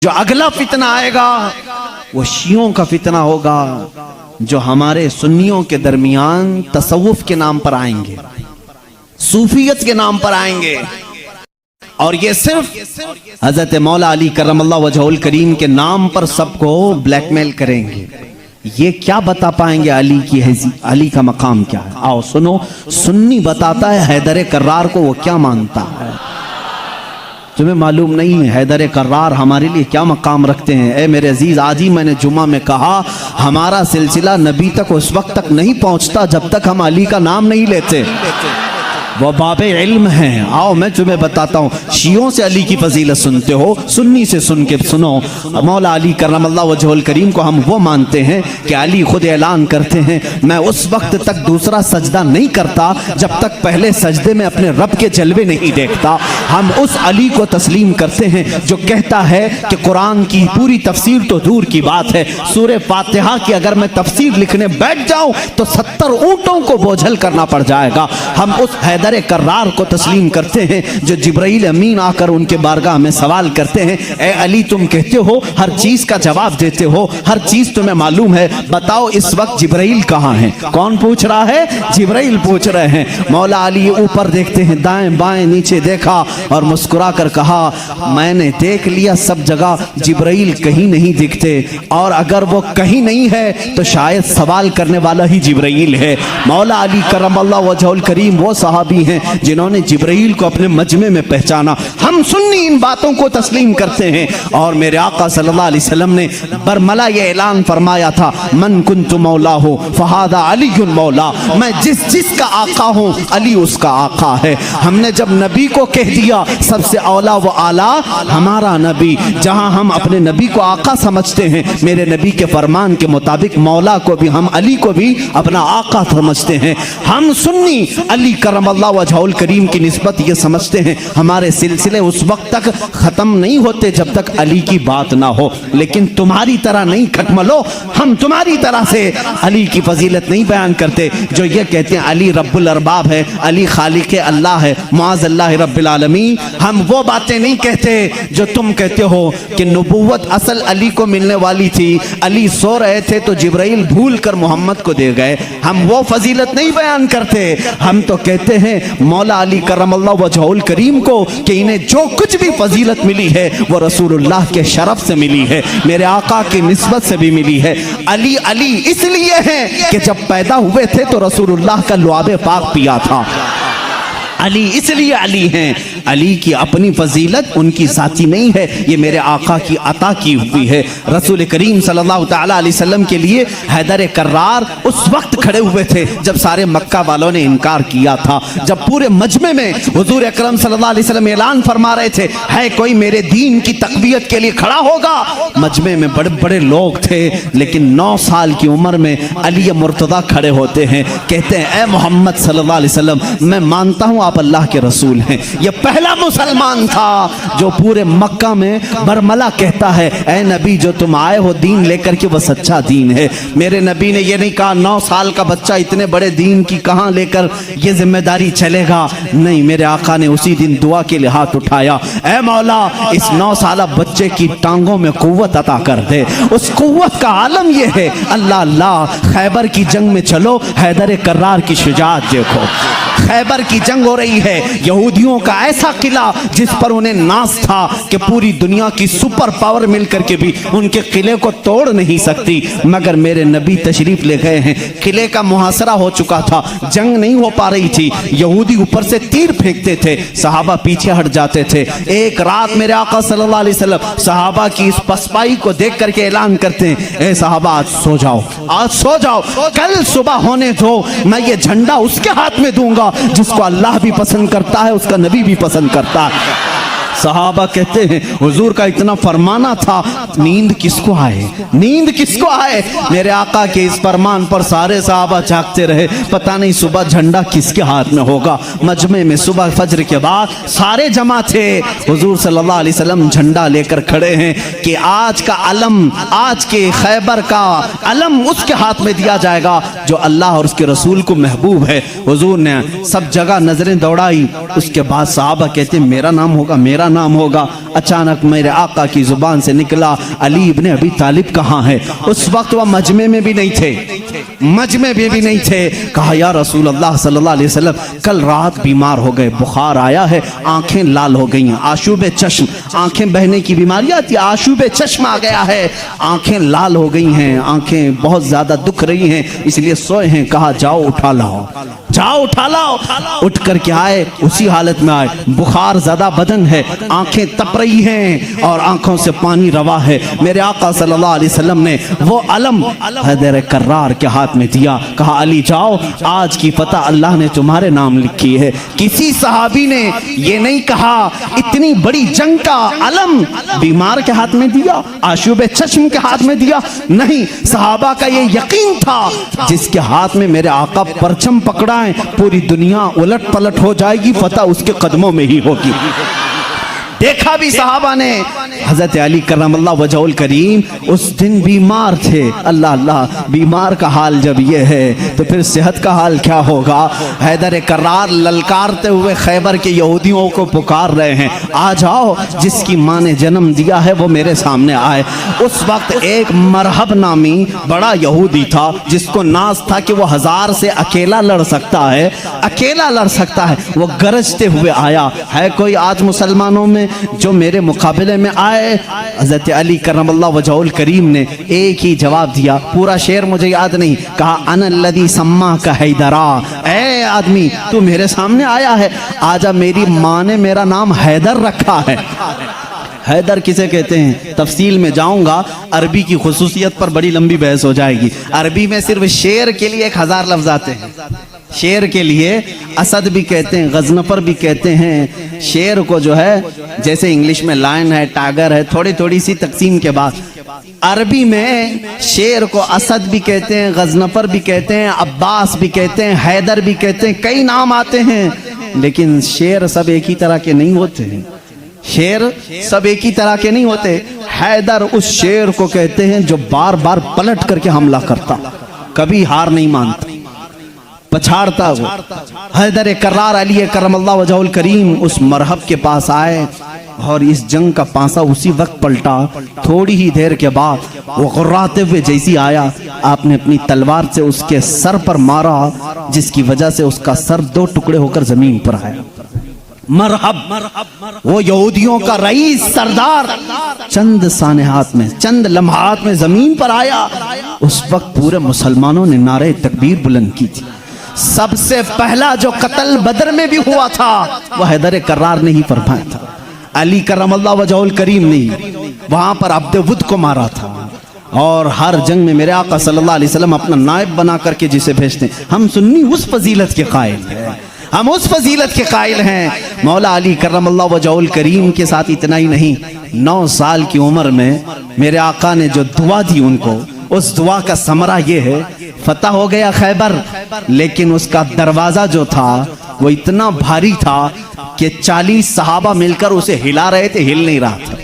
جو اگلا فتنہ آئے گا وہ شیعوں کا فتنہ ہوگا، جو ہمارے سنیوں کے درمیان تصوف کے نام پر آئیں گے، صوفیت کے نام پر آئیں گے، اور یہ صرف حضرت مولا علی کرم اللہ وجہہ الکریم کے نام پر سب کو بلیک میل کریں گے۔ یہ کیا بتا پائیں گے علی کی علی کا مقام کیا ہے؟ آؤ سنو، سنی بتاتا ہے حیدر کرار کو وہ کیا مانتا ہے۔ تمہیں معلوم نہیں ہے حیدر کرار ہمارے لیے کیا مقام رکھتے ہیں؟ اے میرے عزیز، آج ہی میں نے جمعہ میں کہا ہمارا سلسلہ نبی تک اس وقت تک نہیں پہنچتا جب تک ہم علی کا نام نہیں لیتے۔ وہ باب علم ہیں۔ آؤ میں تمہیں بتاتا ہوں، شیعوں سے علی کی فضیلت سنتے ہو، سنی سے سن کے سنو۔ مولا علی کرم اللہ وجہہ الکریم کو ہم وہ مانتے ہیں کہ علی خود اعلان کرتے ہیں میں اس وقت تک دوسرا سجدہ نہیں کرتا جب تک پہلے سجدے میں اپنے رب کے جلوے نہیں دیکھتا۔ ہم اس علی کو تسلیم کرتے ہیں جو کہتا ہے کہ قرآن کی پوری تفسیر تو دور کی بات ہے، سورہ فاتحہ کی اگر میں تفسیر لکھنے بیٹھ جاؤں تو 70 اونٹوں کو بوجھل کرنا پڑ جائے گا۔ ہم اس حیدر کرار کو تسلیم کرتے ہیں جو جبرائیل امین آ کر ان کے بارگاہ میں سوال کرتے ہیں اے علی تم کہتے ہو ہر چیز کا جواب دیتے ہو، ہر چیز تمہیں معلوم ہے، بتاؤ اس وقت جبرائیل کہاں ہیں؟ کون پوچھ رہا ہے؟ جبرائیل پوچھ رہے ہیں۔ مولا علی اوپر دیکھتے ہیں، دائیں بائیں نیچے دیکھا اور مسکرا کر کہا میں نے دیکھ لیا سب جگہ جبرائیل کہیں نہیں دکھتے، اور اگر وہ کہیں نہیں ہے تو شاید سوال کرنے والا ہی جبرائیل ہے۔ مولا علی کرم اللہ وجہہ الکریم وہ صحابی ہیں جنہوں نے جبرائیل کو اپنے مجمع میں پہچانا۔ ہم سنی ان باتوں کو تسلیم کرتے ہیں، اور میرے آقا صلی اللہ علیہ وسلم نے برملا یہ اعلان فرمایا تھا من کنت مولا ہو فہذا علی مولا، میں جس کا آقا ہوں علی اس کا آقا ہے۔ ہم نے جب نبی کو کہہ دیا سب سے اولا و اعلیٰ ہمارا نبی، جہاں ہم اپنے نبی کو آقا سمجھتے ہیں، میرے نبی کے فرمان کے مطابق مولا کو بھی ہم علی کو بھی اپنا آقا سمجھتے ہیں۔ ہم سنی علی کرم اللہ وجہہ الکریم کی نسبت یہ سمجھتے ہیں ہمارے سلسلے اس وقت تک ختم نہیں ہوتے جب تک علی کی بات نہ ہو، لیکن تمہاری طرح نہیں کھٹملو، ہم تمہاری طرح سے علی کی فضیلت نہیں بیان کرتے جو یہ کہتے ہیں علی رب الارباب ہے، علی خالق اللہ ہے، معاذ اللہ رب العالمین۔ ہم وہ باتیں نہیں کہتے جو تم کہتے ہو کہ نبوت اصل علی کو ملنے والی تھی، علی سو رہے تھے تو جبرائیل بھول کر محمد کو دے گئے۔ ہم وہ فضیلت نہیں بیان کرتے، ہم تو کہتے ہیں مولا علی کرم اللہ وجہہ الکریم کو کہ انہیں جو کچھ بھی فضیلت ملی ہے وہ رسول اللہ کے شرف سے ملی ہے، میرے آقا کی نسبت سے بھی ملی ہے۔ علی علی اس لیے ہیں کہ جب پیدا ہوئے تھے تو رسول اللہ کا لعاب پاک پیا تھا۔ علی اس لیے علی ہیں، علی کی اپنی فضیلت ان کی ذاتی نہیں ہے، یہ میرے آقا کی عطا کی ہوئی ہے۔ رسول کریم صلی اللہ تعالیٰ علیہ وسلم کے لیے حیدر کرار اس وقت کھڑے ہوئے تھے جب سارے مکہ والوں نے انکار کیا تھا، جب پورے مجمع میں حضور اکرم صلی اللہ علیہ وسلم اعلان فرما رہے تھے ہے کوئی میرے دین کی تقویت کے لیے کھڑا ہوگا۔ مجمع میں بڑے بڑے لوگ تھے، لیکن 9 سال کی عمر میں علی مرتضیٰ کھڑے ہوتے ہیں، کہتے ہیں اے محمد صلی اللہ علیہ وسلم میں مانتا ہوں آپ اللہ کے رسول ہیں۔ یہ پہلا مسلمان تھا جو پورے مکہ میں برملا کہتا ہے اے نبی جو تم آئے ہو دین لے کر کے وہ سچا دین ہے۔ میرے نبی نے یہ نہیں کہا 9 سال کا بچہ اتنے بڑے دین کی کہاں لے کر یہ ذمہ داری چلے گا، نہیں، میرے آقا نے اسی دن دعا کے لیے ہاتھ اٹھایا اے مولا اس 9 سالہ بچے کی ٹانگوں میں قوت عطا کر دے۔ اس قوت کا عالم یہ ہے اللہ اللہ، خیبر کی جنگ میں چلو حیدر کرار کی شجاعت دیکھو، خیبر کی جنگ ہو رہی ہے، یہودیوں کا ایسا قلعہ جس پر انہیں ناز تھا کہ پوری دنیا کی سپر پاور مل کر کے بھی ان کے قلعے کو توڑ نہیں سکتی، مگر میرے نبی تشریف لے گئے ہیں، قلعے کا محاصرہ ہو چکا تھا، جنگ نہیں ہو پا رہی تھی، یہودی اوپر سے تیر پھینکتے تھے، صحابہ پیچھے ہٹ جاتے تھے۔ ایک رات میرے آقا صلی اللہ علیہ وسلم صحابہ کی اس پسپائی کو دیکھ کر کے اعلان کرتے ہیں اے صحابہ آج سو جاؤ، آج سو جاؤ، کل صبح ہونے دو، میں یہ جھنڈا اس کے ہاتھ میں دوں گا جس کو اللہ بھی پسند کرتا ہے اس کا نبی بھی پسند کرتا ہے۔ صحابہ کہتے ہیں حضور کا اتنا فرمانا تھا، نیند کس کو آئے، نیند کس کو آئے؟ میرے آقا کے اس فرمان پر سارے صحابہ جاگتے رہے، پتہ نہیں صبح جھنڈا کس کے ہاتھ میں ہوگا۔ مجمع میں صبح فجر کے بعد سارے جمع تھے، حضور صلی اللہ علیہ وسلم جھنڈا لے کر کھڑے ہیں کہ آج کا علم، آج کے خیبر کا علم اس کے ہاتھ میں دیا جائے گا جو اللہ اور اس کے رسول کو محبوب ہے۔ حضور نے سب جگہ نظریں دوڑائی، اس کے بعد صحابہ کہتے ہیں میرا نام ہوگا، میرا میرا نام ہوگا۔ اچانک میرے آقا کی زبان سے نکلا علی ابن ابی طالب کہاں ہے؟ اس وقت وہ مجمع میں بھی نہیں تھے، مجمع میں بھی نہیں تھے۔ کہا یا رسول اللہ صلی اللہ علیہ وسلم کل رات بیمار ہو گئے، بخار آیا ہے، آنکھیں لال ہو گئی ہیں، آشوب چشم، آنکھیں بہنے کی بیماری آتی ہے، آشوب چشم آ گیا ہے، آنکھیں لال ہو گئی ہیں، آنکھیں بہت زیادہ دکھ رہی ہیں، اس لیے سوئے ہیں۔ کہا جاؤ اٹھا لاؤ، جاؤ اٹھا لاؤ۔ اٹھ کر کے آئے، اسی حالت میں آئے، بخار زدہ بدن ہے، آنکھیں تپ رہی ہیں اور آنکھوں سے پانی روا ہے۔ میرے آقا صلی اللہ علیہ وسلم نے وہ علم حیدر کرار کے ہاتھ میں دیا، کہا علی جاؤ، آج کی فتح اللہ نے تمہارے نام لکھی ہے۔ کسی صحابی نے یہ نہیں کہا اتنی بڑی جنگ کا علم بیمار کے ہاتھ میں دیا، آشوب چشم کے ہاتھ میں دیا، نہیں، صحابہ کا یہ یقین تھا جس کے ہاتھ میں میرے آقا پرچم پکڑا ہے پوری دنیا الٹ پلٹ ہو جائے گی، فتح اس کے قدموں میں ہی ہوگی۔ دیکھا بھی صحابہ نے حضرت علی کرم اللہ وجہ الکریم اس دن بیمار تھے۔ اللہ اللہ، بیمار کا حال جب یہ ہے تو پھر صحت کا حال کیا ہوگا؟ حیدر کرار للکارتے ہوئے خیبر کے یہودیوں کو پکار رہے ہیں، آ جاؤ، جس کی ماں نے جنم دیا ہے وہ میرے سامنے آئے۔ اس وقت ایک مرحب نامی بڑا یہودی تھا جس کو ناز تھا کہ وہ 1000 سے اکیلا لڑ سکتا ہے، اکیلا لڑ سکتا ہے۔ وہ گرجتے ہوئے آیا، ہے کوئی آج مسلمانوں میں جو میرے مقابلے میں آئے؟ حضرت علی کرم اللہ وجہ الکریم نے ایک ہی جواب دیا، پورا شعر مجھے یاد نہیں، کہا انا الذی سماک حیدرا، اے آدمی تو میرے سامنے آیا ہے، آجا، میری ماں نے میرا نام حیدر رکھا ہے۔ حیدر کسے کہتے ہیں تفصیل میں جاؤں گا، عربی کی خصوصیت پر بڑی لمبی بحث ہو جائے گی۔ عربی میں صرف شیر کے لیے 1000 لفظ آتے ہیں، شیر کے لیے اسد بھی کہتے ہیں، غضنفر بھی کہتے ہیں، شیر کو جو ہے جیسے انگلش میں لائن ہے، ٹائگر ہے، تھوڑی تھوڑی سی تقسیم کے بعد عربی میں شیر کو اسد بھی کہتے ہیں، غضنفر بھی کہتے ہیں، عباس بھی کہتے ہیں، حیدر بھی کہتے ہیں، کئی نام آتے ہیں، لیکن شیر سب ایک ہی طرح کے نہیں ہوتے ہیں، شیر سب ایک ہی طرح کے نہیں ہوتے۔ حیدر اس شیر کو کہتے ہیں جو بار بار پلٹ کر کے حملہ کرتا، کبھی ہار نہیں مانتا، پچھاڑتا وہ۔ حیدر کرار علی کرم اللہ وجہ الکریم اس مرحب کے پاس آئے اور اس جنگ کا پانسا اسی وقت پلٹا۔ تھوڑی ہی دیر کے بعد وہ غراتے ہوئے جیسی آیا، آپ نے اپنی تلوار سے اس کے سر پر مارا، جس کی وجہ سے اس کا سر 2 ٹکڑے ہو کر زمین پر آیا۔ مرحب، وہ یہودیوں کا رئیس، سردار، چند سانحات میں، چند لمحات میں زمین پر آیا۔ اس وقت پورے مسلمانوں نے نعرہ تکبیر بلند کی تھی۔ سب سے پہلا جو قتل بدر میں بھی ہوا تھا وہ حیدر کرار نے ہی فرمایا تھا، علی کرم اللہ وجہ الکریم نے وہاں پر عبد ود کو مارا تھا۔ اور ہر جنگ میں میرے آقا صلی اللہ علیہ وسلم اپنا نائب بنا کر کے جسے بھیجتے ہیں۔ ہم سنی اس فضیلت کے قائل ہیں، ہم اس فضیلت کے قائل ہیں۔ مولا علی کرم اللہ وجہ الکریم کے ساتھ اتنا ہی نہیں، 9 سال کی عمر میں میرے آقا نے جو دعا دی ان کو، اس دعا کا ثمرہ یہ ہے، فتح ہو گیا خیبر، لیکن اس کا دروازہ جو تھا وہ اتنا بھاری تھا کہ 40 صحابہ مل کر اسے ہلا رہے تھے، ہل نہیں رہا تھا۔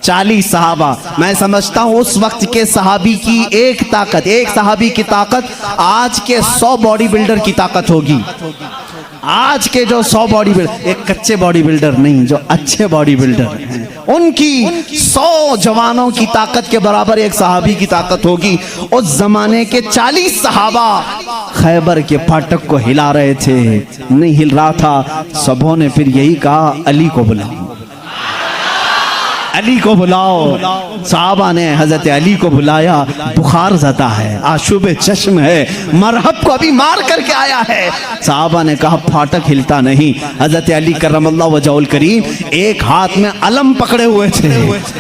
40 صحابہ، میں سمجھتا ہوں اس وقت کے صحابی کی ایک طاقت، ایک صحابی کی طاقت آج کے 100 باڈی بلڈر کی طاقت ہوگی۔ آج کے جو 100 باڈی بلڈر، ایک کچے باڈی بلڈر نہیں، جو اچھے باڈی بلڈر ہیں، ان کی 100 جوانوں کی طاقت کے برابر ایک صحابی کی طاقت ہوگی۔ اس زمانے کے 40 صحابہ خیبر کے پھاٹک کو ہلا رہے تھے، نہیں ہل رہا تھا۔ سبوں نے پھر یہی کہا، علی کو بلاؤ، علی کو بلاؤ۔ صحابہ نے حضرت علی کو بلایا، بخار زدہ ہے، آشوب چشم ہے، مرحب کو ابھی مار کر کے آیا ہے۔ صحابہ نے کہا پھاٹک ہلتا نہیں۔ حضرت علی کرم اللہ وجہ الکریم ایک ہاتھ میں علم پکڑے ہوئے تھے،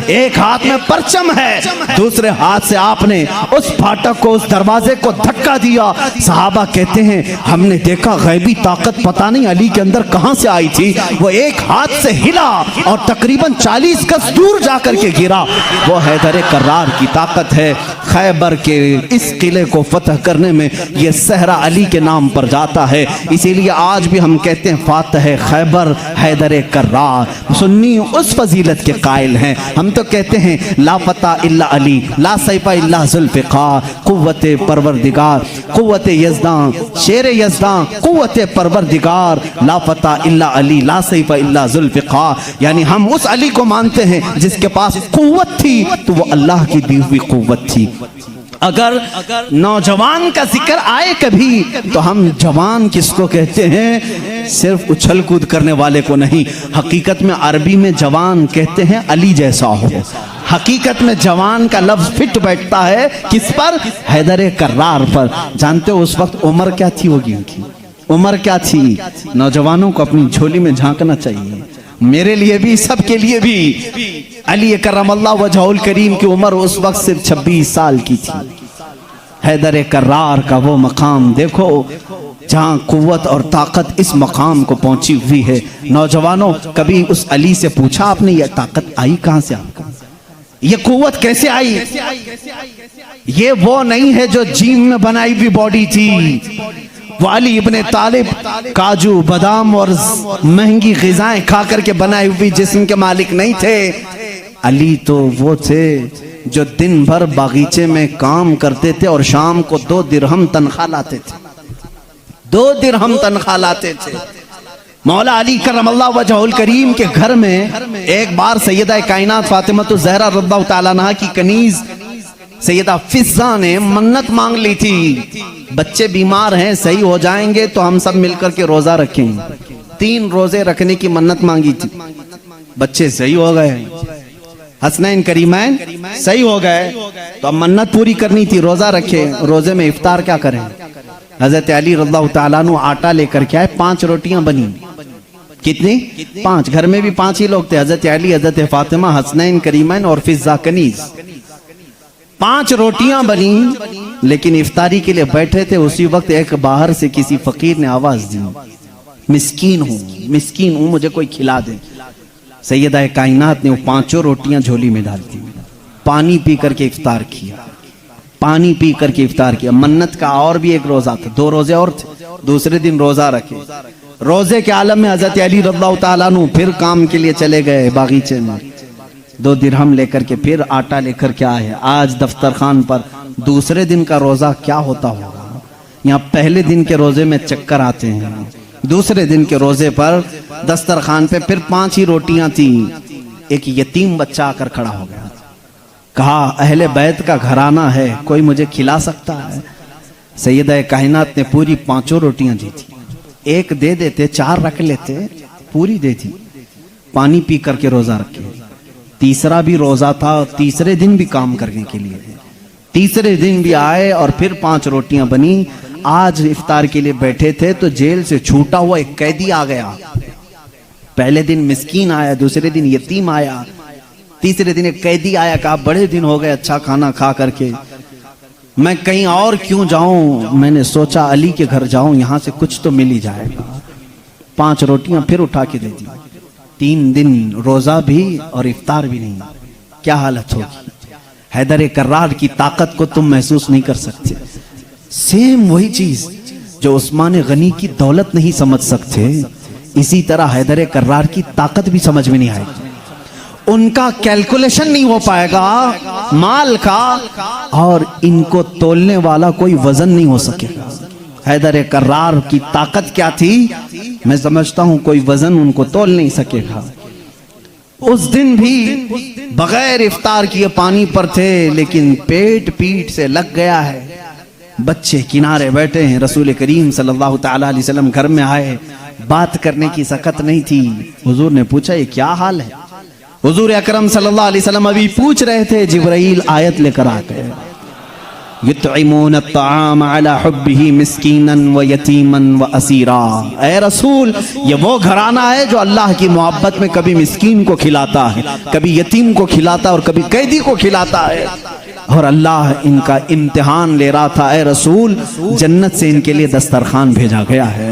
ایک ہاتھ میں پرچم ہے، دوسرے ہاتھ سے آپ نے اس پھاٹک کو، اس دروازے کو دھکا دیا۔ صحابہ کہتے ہیں ہم نے دیکھا غیبی طاقت پتہ نہیں علی کے اندر کہاں سے آئی تھی، وہ ایک ہاتھ سے ہلا اور تقریباً 40 گز دور جا کر کے گرا۔ وہ حیدر کرار کی طاقت ہے۔ خیبر کے اس قلعے کو فتح کرنے میں یہ صحرا علی کے نام پر جاتا ہے، اسی لیے آج بھی ہم کہتے ہیں فاتح خیبر حیدر کرار۔ سنی اس فضیلت کے قائل ہیں، ہم تو کہتے ہیں لا فتح الا علی، لا سیف الا ذوالفقار، قوت پروردگار، قوت یزداں، شیر یزداں، قوت پروردگار، لا فتح الا علی، لا سیف الا ذوالفقار۔ یعنی ہم اس علی کو مانتے ہیں جس کے پاس قوت تھی تو وہ اللہ کی دی ہوئی قوت تھی۔ اگر نوجوان کا ذکر آئے کبھی تو ہم جوان کس کو کہتے ہیں؟ صرف اچھل کود کرنے والے کو نہیں، حقیقت میں عربی میں جوان کہتے ہیں علی جیسا ہو۔ حقیقت میں جوان کا لفظ فٹ بیٹھتا ہے کس پر؟ حیدر کرار پر۔ جانتے ہو اس وقت عمر کیا تھی ہوگی ان کی؟ عمر کیا تھی؟ نوجوانوں کو اپنی جھولی میں جھانکنا چاہیے، میرے لیے بھی، سب کے لیے بھی۔ علی کرم اللہ وجہہ الکریم کی عمر اس وقت صرف 26 سال کی تھی۔ حیدر کرار کا وہ مقام دیکھو جہاں قوت اور طاقت اس مقام کو پہنچی ہوئی ہے۔ نوجوانوں کبھی اس علی سے پوچھا آپ نے یہ طاقت آئی کہاں سے آپ کو؟ یہ قوت کیسے آئی؟ یہ وہ نہیں ہے جو جیم میں بنائی ہوئی باڈی تھی۔ وہ علی ابن طالب کاجو بادام اور مہنگی غذائیں کھا کر کے بنائی ہوئی جسم کے مالک نہیں تھے۔ علی تو وہ تھے جو دن بھر باغیچے میں کام کرتے تھے اور شام کو 2 درہم تنخواہ لاتے تھے، 2 درہم تنخواہ لاتے تھے۔ مولا علی کرم اللہ وجہہ الکریم کے گھر میں ایک بار سیدہ کائنات فاطمہ الزہرا رضی اللہ تعالیٰ عنہا کی کنیز سیدہ فضہ نے منت مانگ لی تھی، بچے بیمار ہیں صحیح ہو جائیں گے تو ہم سب مل کر کے روزہ رکھیں گے۔ 3 روزے رکھنے کی منت مانگی تھی، بچے صحیح ہو گئے، حسنین کریمین صحیح ہو گئے، تو اب منت پوری کرنی تھی، روزہ رکھے۔ روزے میں افطار کیا کریں؟ حضرت علی رضی اللہ تعالیٰ عنہ آٹا لے کر کے آئے، 5 روٹیاں بنی۔ کتنی؟ 5۔ گھر میں بھی 5 ہی لوگ تھے، حضرت علی، حضرت فاطمہ، حسنین کریمین اور فضہ کنیز۔ 5 روٹیاں بنی، لیکن افطاری کے لیے بیٹھے تھے، اسی وقت ایک باہر سے کسی فقیر نے آواز دی، مسکین ہوں مجھے کوئی کھلا دے۔ سیدہ کائنات نے وہ 5 روٹیاں جھولی میں ڈال دی، پانی پی کر کے افطار کیا، پانی پی کر کے افطار کیا۔ منت کا اور بھی ایک روزہ تھا، 2 روزے اور تھے، دوسرے دن روزہ رکھے۔ روزے کے عالم میں حضرت علی رضی اللہ تعالیٰ عنہ پھر کام کے لیے چلے گئے باغیچے میں، 2 درہم لے کر کے پھر آٹا لے کر کے آئے۔ آج دفتر خان پر دوسرے دن کا روزہ کیا ہوتا ہوگا؟ یہاں پہلے دن کے روزے میں چکر آتے ہیں، دوسرے دن کے روزے پر دسترخوان پہ پھر 5 ہی روٹیاں تھیں۔ ایک یتیم بچہ آ کر کھڑا ہو گیا، کہا اہل بیت کا گھرانہ ہے، کوئی مجھے کھلا سکتا ہے؟ سیدہ کائنات نے پوری 5 روٹیاں دی تھی، ایک دے دیتے 4 رکھ لیتے، پوری دے دی، پانی پی کر کے روزہ رکھے۔ تیسرا بھی روزہ تھا، تیسرے دن بھی کام کرنے کے لیے، تیسرے دن بھی آئے اور پھر 5 روٹیاں بنی۔ آج افطار کے لیے بیٹھے تھے تو جیل سے چھوٹا ہوا ایک قیدی آ گیا۔ پہلے دن مسکین آیا، دوسرے دن یتیم آیا، تیسرے دن ایک قیدی آیا، کہا بڑے دن ہو گئے اچھا کھانا کھا کر کے، میں کہیں اور کیوں جاؤں، میں نے سوچا علی کے گھر جاؤں، یہاں سے کچھ تو مل ہی جائے گا۔ 5 روٹیاں پھر اٹھا کے دے دی۔ 3 دن روزہ بھی اور افطار بھی نہیں، کیا حالت ہوگی؟ حیدر کرار کی طاقت کو تم محسوس نہیں کر سکتے۔ سیم وہی چیز جو عثمان غنی کی دولت نہیں سمجھ سکتے، اسی طرح حیدر کرار کی طاقت بھی سمجھ میں نہیں آئے گی۔ ان کا کیلکولیشن نہیں ہو پائے گا مال کا، اور ان کو تولنے والا کوئی وزن نہیں ہو سکے گا۔ حیدر کرار کی طاقت کیا تھی؟ میں سمجھتا ہوں کوئی وزن ان کو تول نہیں سکے گا۔ اس دن بھی بغیر افطار کیے پانی پر تھے، لیکن پیٹ سے لگ گیا ہے۔ بچے کنارے بیٹھے ہیں، رسول کریم صلی اللہ تعالیٰ علیہ وسلم گھر میں آئے، بات کرنے کی سکت نہیں تھی۔ حضور نے پوچھا یہ کیا حال ہے؟ حضور اکرم صلی اللہ علیہ وسلم ابھی پوچھ رہے تھے، جبرائیل آیت لے کر آ گئے، یطعمون الطعام علی حبہ مسکینا و یتیما و اسیرا۔ اے رسول، یہ وہ گھرانہ ہے جو اللہ کی محبت میں کبھی مسکین کو کھلاتا ہے، کبھی یتیم کو کھلاتا ہے اور کبھی قیدی کو کھلاتا ہے، اور اللہ ان کا امتحان لے رہا تھا۔ اے رسول، جنت سے ان کے لیے دسترخوان بھیجا گیا ہے۔